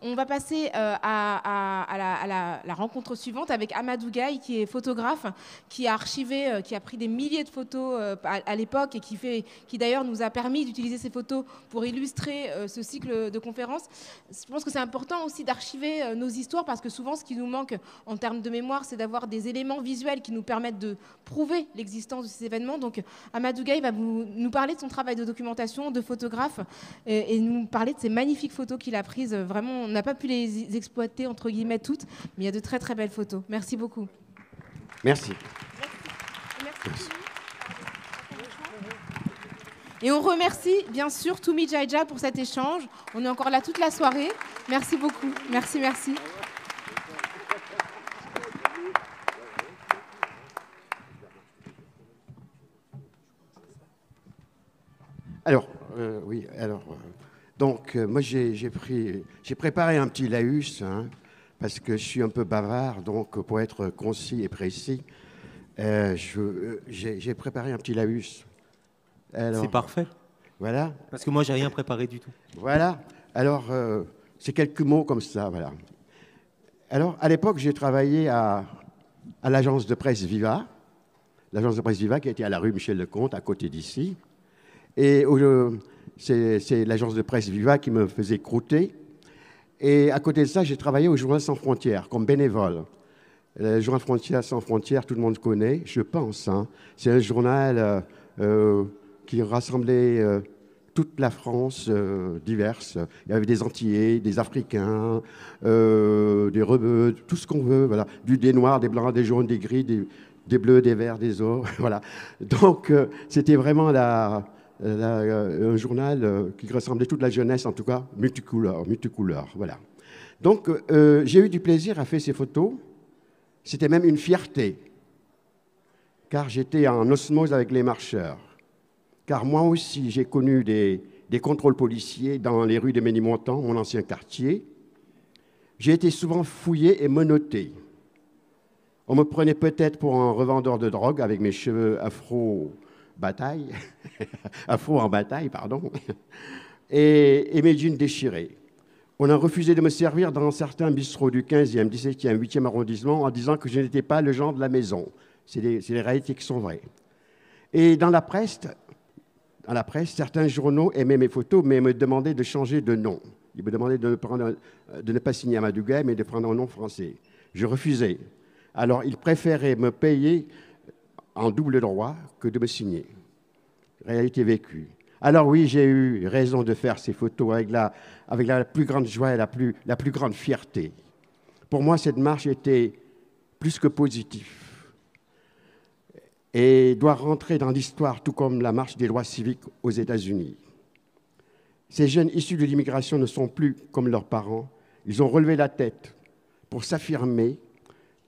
On va passer à la rencontre suivante avec Amadou Gaye, qui est photographe, qui a archivé, qui a pris des milliers de photos à l'époque et qui d'ailleurs nous a permis d'utiliser ces photos pour illustrer ce cycle de conférences. Je pense que c'est important aussi d'archiver nos histoires parce que souvent, ce qui nous manque en termes de mémoire, c'est d'avoir des éléments visuels qui nous permettent de prouver l'existence de ces événements. Donc, Amadou Gaye va nous parler de son travail de documentation, de photographe, et nous parler de ces magnifiques photos qu'il a prises. Vraiment, on n'a pas pu les exploiter, entre guillemets, toutes, mais il y a de très, très belles photos. Merci beaucoup. Merci. Merci. Et on remercie bien sûr Toumi Jaija pour cet échange. On est encore là toute la soirée. Merci beaucoup. Merci, merci. Alors, oui, alors, donc, moi, j'ai préparé un petit laïus, hein, parce que je suis un peu bavard, donc, pour être concis et précis, j'ai préparé un petit laïus. C'est parfait. Voilà. Parce que moi, j'ai rien préparé du tout. Voilà. Alors, c'est quelques mots comme ça, voilà. Alors, à l'époque, j'ai travaillé à l'agence de presse Viva, qui était à la rue Michel-Lecomte, à côté d'ici. Et c'est l'agence de presse Viva qui me faisait croûter. Et à côté de ça, j'ai travaillé au Journal Sans Frontières comme bénévole. Le Journal Sans Frontières, tout le monde connaît, je pense, hein. C'est un journal qui rassemblait toute la France diverse. Il y avait des Antillais, des Africains, des Rebeux, tout ce qu'on veut. Voilà. Des Noirs, des Blancs, des Jaunes, des Gris, des Bleus, des Verts, des Ors. Voilà. Donc, c'était vraiment un journal qui rassemblait toute la jeunesse, en tout cas, multicouleur. Voilà. Donc, j'ai eu du plaisir à faire ces photos. C'était même une fierté, car j'étais en osmose avec les marcheurs. Car moi aussi, j'ai connu des contrôles policiers dans les rues de Ménilmontant, mon ancien quartier. J'ai été souvent fouillé et menotté. On me prenait peut-être pour un revendeur de drogue avec mes cheveux afro en bataille, pardon, et mes jeans déchirés. On a refusé de me servir dans certains bistrots du 15e, 17e, 8e arrondissement en disant que je n'étais pas le genre de la maison. C'est les réalités qui sont vraies. Et dans la presse, certains journaux aimaient mes photos, mais me demandaient de changer de nom. Ils me demandaient de ne pas signer Amadou Gaye, mais de prendre un nom français. Je refusais. Alors, ils préféraient me payer en double droit que de me signer. Réalité vécue. Alors oui, j'ai eu raison de faire ces photos avec la plus grande joie et la plus grande fierté. Pour moi, cette marche était plus que positive et doit rentrer dans l'histoire, tout comme la marche des droits civiques aux États-Unis. Ces jeunes issus de l'immigration ne sont plus comme leurs parents. Ils ont relevé la tête pour s'affirmer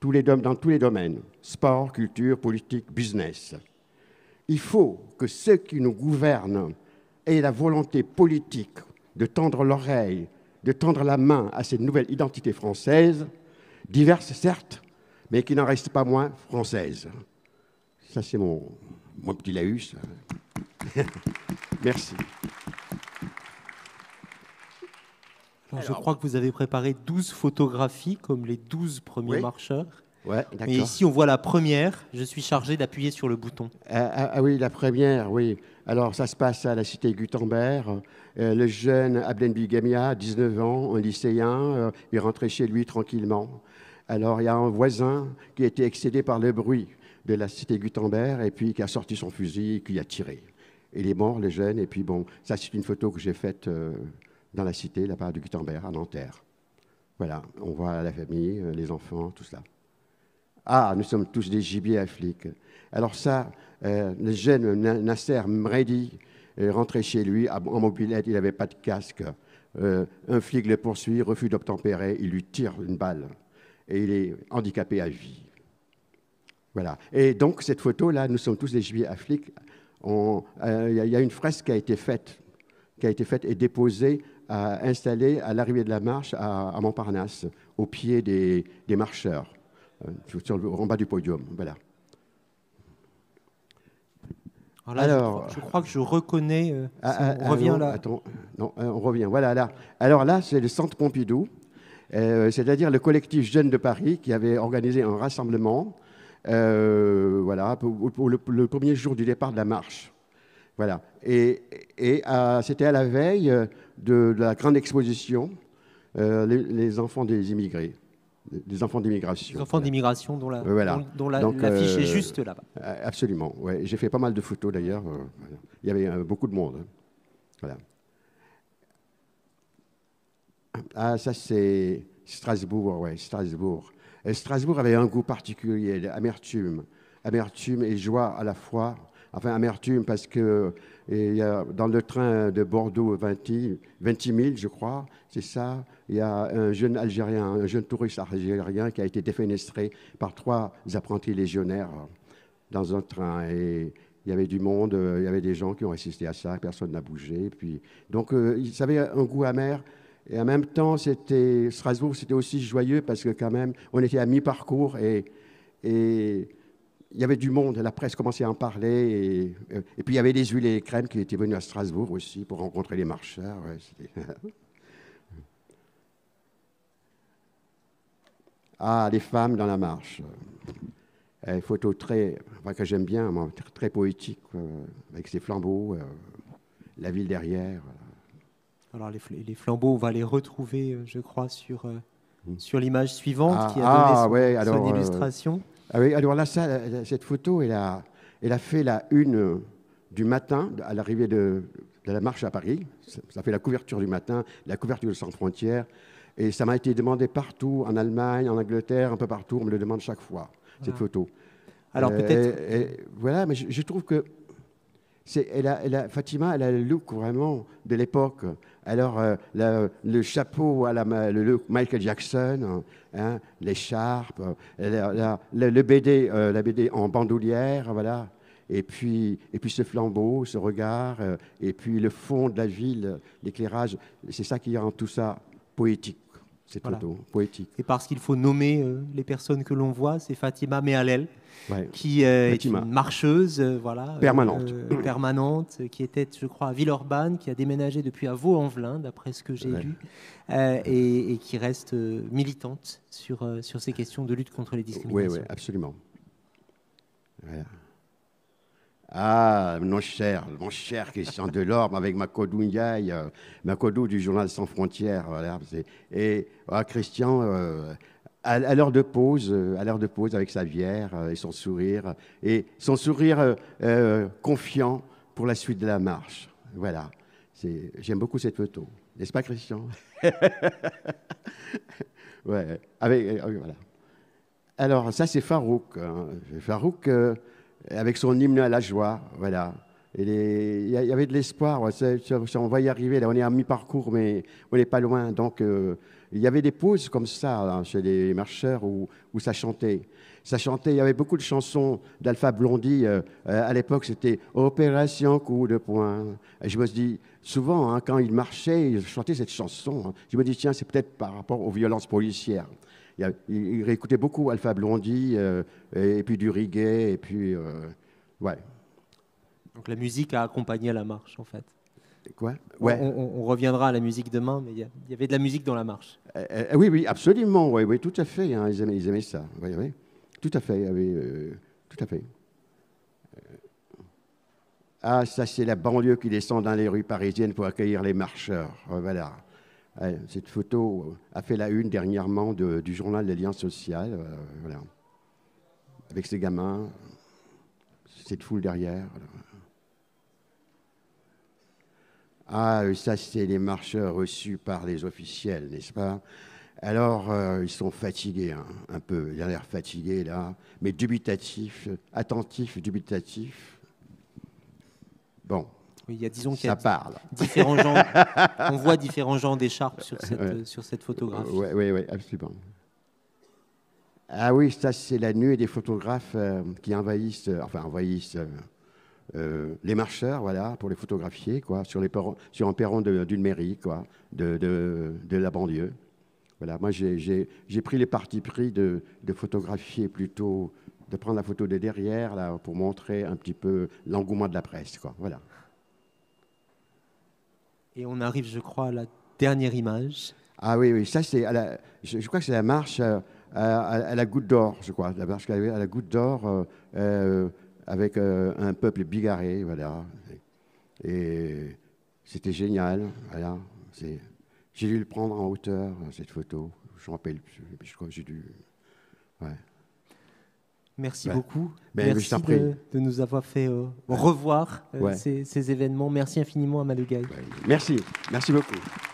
dans tous les domaines, sport, culture, politique, business. Il faut que ceux qui nous gouvernent aient la volonté politique de tendre l'oreille, de tendre la main à cette nouvelle identité française, diverse certes, mais qui n'en reste pas moins française. Ça, c'est mon petit laïus. Merci. Alors, je crois que vous avez préparé 12 photographies, comme les 12 premiers marcheurs. Ouais, d'accord. Et ici, on voit la première. Je suis chargé d'appuyer sur le bouton. Oui, la première, oui. Alors, ça se passe à la cité Gutenberg. Le jeune Abdel Bigamia, 19 ans, un lycéen, il rentrait chez lui tranquillement. Alors, il y a un voisin qui a été excédé par le bruit de la cité Gutenberg et puis qui a sorti son fusil et qui a tiré. Il est mort, le jeune. Et puis, bon, ça, c'est une photo que j'ai faite dans la cité, la part de Gutenberg, à Nanterre. Voilà, on voit la famille, les enfants, tout cela. Ah, nous sommes tous des gibiers à flics. Alors ça, le jeune Nasser Mredi rentrait chez lui en mobilette, il n'avait pas de casque. Un flic le poursuit, refus d'obtempérer, il lui tire une balle et il est handicapé à vie. Voilà. Et donc cette photo-là, nous sommes tous des gibiers à flics. Il y a une fresque qui a été faite et déposée, installée à l'arrivée de la marche à Montparnasse, au pied des marcheurs. En bas du podium, voilà. Alors là, je crois que je reconnais. On revient non, là. Attends, non, on revient. Voilà, là. Alors là, c'est le Centre Pompidou, c'est-à-dire le collectif Jeunes de Paris qui avait organisé un rassemblement voilà, pour le premier jour du départ de la marche. Voilà. Et c'était à la veille de la grande exposition, les enfants des immigrés. Des enfants d'immigration. Les enfants d'immigration dont voilà. l'affiche est juste là-bas. Absolument. Ouais. J'ai fait pas mal de photos d'ailleurs. Voilà. Il y avait beaucoup de monde. Hein. Voilà. Ah, ça c'est Strasbourg, ouais, Strasbourg. Et Strasbourg avait un goût particulier, amertume. Amertume et joie à la fois. Enfin, amertume parce que il y a, dans le train de Bordeaux, 20 000, je crois, c'est ça, il y a un jeune Algérien, un jeune touriste algérien qui a été défenestré par 3 apprentis légionnaires dans un train. Et il y avait du monde, il y avait des gens qui ont assisté à ça, personne n'a bougé. Puis, donc, ça avait un goût amer. Et en même temps, Strasbourg, c'était aussi joyeux parce que quand même, on était à mi-parcours et il y avait du monde, la presse commençait à en parler. Et puis il y avait les huiles et les crèmes qui étaient venus à Strasbourg aussi pour rencontrer les marcheurs. Ouais, ah, les femmes dans la marche. Photo que j'aime bien, moi, très poétique, avec ses flambeaux, la ville derrière. Alors les flambeaux, on va les retrouver, je crois, sur l'image suivante qui a donné son illustration. Ah oui, alors là, cette photo, elle a fait la une du matin à l'arrivée de la marche à Paris. Ça fait la couverture du matin, la couverture de Sans Frontières. Et ça m'a été demandé partout, en Allemagne, en Angleterre, un peu partout. On me le demande chaque fois, cette photo. Alors peut-être... Voilà, mais je trouve que Fatima, elle a le look vraiment de l'époque. Alors, le chapeau à le look Michael Jackson, hein, l'écharpe, le BD, la BD en bandoulière, voilà. Et puis ce flambeau, ce regard, et puis le fond de la ville, l'éclairage, c'est ça qui rend tout ça poétique, cette photo, poétique. Et parce qu'il faut nommer les personnes que l'on voit, c'est Fatima Mehalel, qui est une marcheuse permanente, qui était, je crois, à Villeurbanne, qui a déménagé depuis à Vaux-en-Velin, d'après ce que j'ai lu, et qui reste militante sur ces questions de lutte contre les discriminations. Oui, absolument. Voilà. Ah, mon cher Christian Delorme, avec Macodou Ndiaye, Macodou du journal Sans Frontières. Voilà. Et Christian, à l'heure de pause, avec sa bière et son sourire confiant pour la suite de la marche. Voilà. J'aime beaucoup cette photo. N'est-ce pas, Christian? Ouais. Voilà. Alors, ça, c'est Farouk. Hein. Farouk... avec son hymne à la joie, voilà. Il y avait de l'espoir, on va y arriver, là, on est à mi-parcours, mais on n'est pas loin. Donc, il y avait des pauses comme ça, là, chez les marcheurs, où ça chantait. Il y avait beaucoup de chansons d'Alpha Blondy. À l'époque, c'était « Opération coup de poing ». Et je me dis, souvent, hein, quand il marchait, il chantait cette chanson. Hein. Je me dis, tiens, c'est peut-être par rapport aux violences policières. Il réécoutait beaucoup Alpha Blondy, et puis du reggae, et puis... ouais. Donc la musique a accompagné la marche, en fait. Quoi? Ouais. On reviendra à la musique demain, mais il y avait de la musique dans la marche. Oui, absolument, oui, tout à fait. Hein, ils aimaient ça, oui. Tout à fait, tout à fait. Ah, ça, c'est la banlieue qui descend dans les rues parisiennes pour accueillir les marcheurs. Voilà. Cette photo a fait la une dernièrement du journal des liens sociaux, voilà. Avec ces gamins, cette foule derrière. Ah, ça, c'est les marcheurs reçus par les officiels, n'est-ce pas? Alors, ils sont fatigués, hein, un peu. Ils ont l'air fatigués, là, mais dubitatifs, attentifs, dubitatifs. Bon. Oui, disons qu'il ça parle. Différents gens, on voit différents genres d'écharpes sur cette photographie. Oui, absolument. Ah oui, ça, c'est la nuée des photographes qui envahissent les marcheurs, voilà, pour les photographier, quoi, sur un perron d'une mairie, quoi, de la banlieue. Voilà, moi, j'ai pris les partis pris de photographier plutôt, de prendre la photo de derrière, là, pour montrer un petit peu l'engouement de la presse, quoi. Voilà. Et on arrive, je crois, à la dernière image. Ah oui, oui, ça, c'est je crois que c'est la marche à la Goutte d'Or, je crois. La marche à la Goutte d'Or avec un peuple bigarré, voilà. Et c'était génial, voilà. J'ai dû le prendre en hauteur, cette photo. Je me rappelle, je crois que j'ai dû... Ouais. Merci beaucoup. Ben, Merci de nous avoir fait revoir ces événements. Merci infiniment, Amadou Gaye. Ouais. Merci beaucoup.